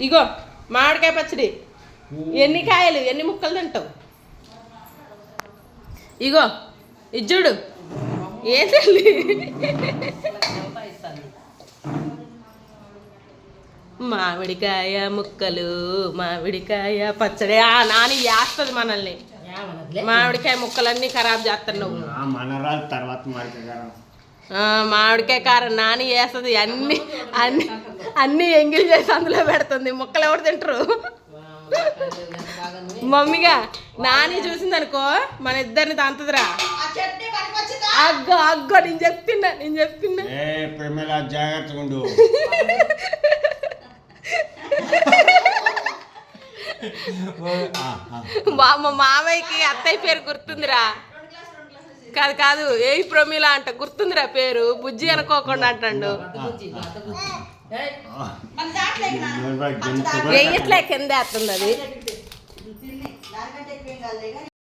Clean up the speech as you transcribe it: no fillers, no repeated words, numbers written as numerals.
ఇగో మామిడికాయ పచ్చడి. ఎన్ని కాయలు ఎన్ని ముక్కలు తింటావు? ఇగో ఇజ్జుడు ఏంటండి మామిడికాయ ముక్కలు మామిడికాయ పచ్చడి. నాని వేస్తుంది మనల్ని. మామిడికాయ ముక్కలన్నీ ఖరాబ్ చేస్తున్నావు. మామిడికాయ కారం నాని వేస్తుంది. అన్ని అన్ని అన్నీ ఎంగిల్ చేసి అందులో పెడుతుంది. ముక్కలు ఎవరు తింటారు? మమ్మీగా నాని చూసింది అనుకో మన ఇద్దరిని తంతదిరా. అగ్గో అగ్గో నేను చెప్తున్నా జాగ్రత్తగా ఉండు. మా మామయ్యకి అత్తయ్య పేరు గుర్తుందిరా. కాదు ఏ ప్రమీల అంట గుర్తుందిరా పేరు. బుజ్జి అనుకోకుండా అంటాడు. ఎట్లా కింద వేస్తుంది అది.